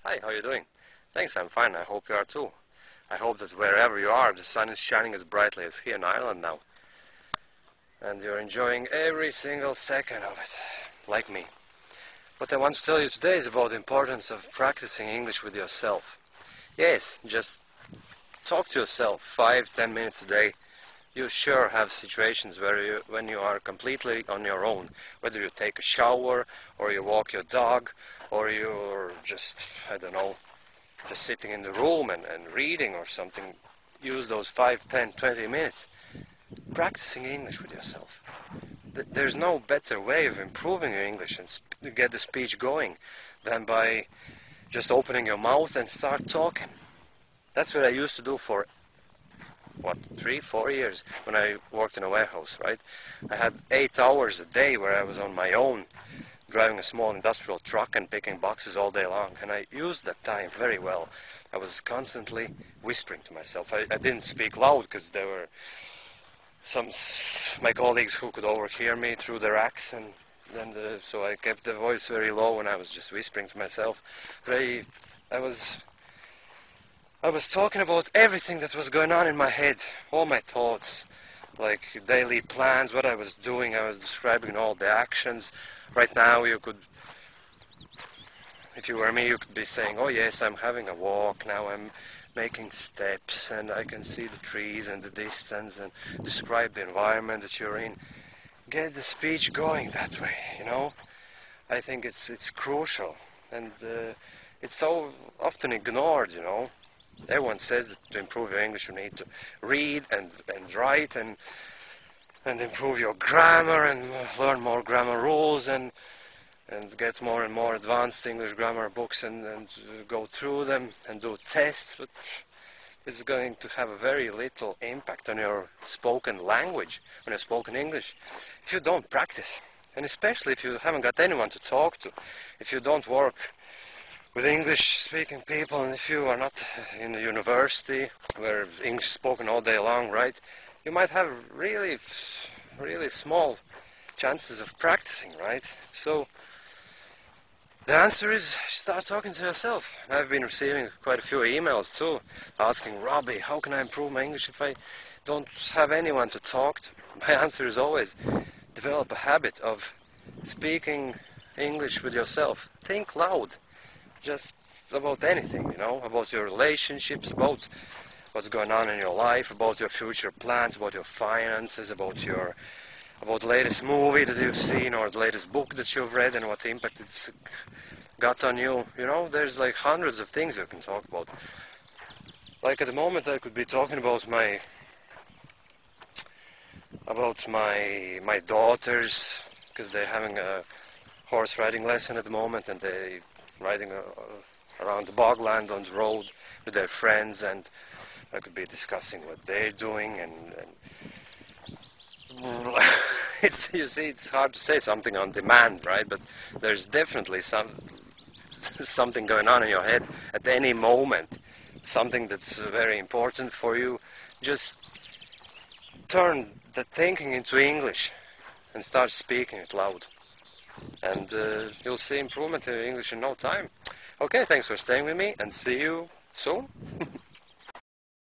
Hi, how are you doing? Thanks, I'm fine. I hope you are too. I hope that wherever you are, the sun is shining as brightly as here in Ireland now. And you're enjoying every single second of it, like me. What I want to tell you today is about the importance of practicing English with yourself. Yes, just talk to yourself 5-10 minutes a day. You sure have situations when you are completely on your own, whether you take a shower, or you walk your dog, or you're just, I don't know, just sitting in the room and reading or something. Use those 5-10-20 minutes practicing English with yourself. There's no better way of improving your English and get the speech going than by just opening your mouth and start talking. That's what I used to do for 3-4 years when I worked in a warehouse, right? I had 8 hours a day where I was on my own, driving a small industrial truck and picking boxes all day long, and I used that time very well. I was constantly whispering to myself. I didn't speak loud because there were my colleagues who could overhear me through the racks, and so I kept the voice very low and I was just whispering to myself. But I was talking about everything that was going on in my head, all my thoughts, like daily plans, what I was doing. I was describing all the actions. Right now, if you were me, you could be saying, oh yes, I'm having a walk, now I'm making steps, and I can see the trees and the distance, and describe the environment that you're in. Get the speech going that way, you know. I think it's crucial, and it's so often ignored, you know. Everyone says that to improve your English you need to read and write and improve your grammar and learn more grammar rules and get more and more advanced English grammar books and go through them and do tests. But it's going to have a very little impact on your spoken language, on your spoken English, if you don't practice. And especially if you haven't got anyone to talk to, if you don't work with English-speaking people, and if you are not in a university where English is spoken all day long, right, you might have really, really small chances of practicing, right? So the answer is start talking to yourself. I've been receiving quite a few emails too, asking, Robbie, how can I improve my English if I don't have anyone to talk to? My answer is always develop a habit of speaking English with yourself. Think loud. Just about anything, you know, about your relationships, about what's going on in your life, about your future plans, about your finances, about the latest movie that you've seen or the latest book that you've read and what impact it's got on you. You know, there's like hundreds of things you can talk about. Like at the moment I could be talking about my daughters, because they're having a horse riding lesson at the moment, and they're riding around the bogland on the road with their friends, and I could be discussing what they're doing, and you see, it's hard to say something on demand, right? But there's definitely something going on in your head at any moment, something that's very important for you. Just turn the thinking into English and start speaking it loud. And you'll see improvement in English in no time. Okay, thanks for staying with me, and see you soon.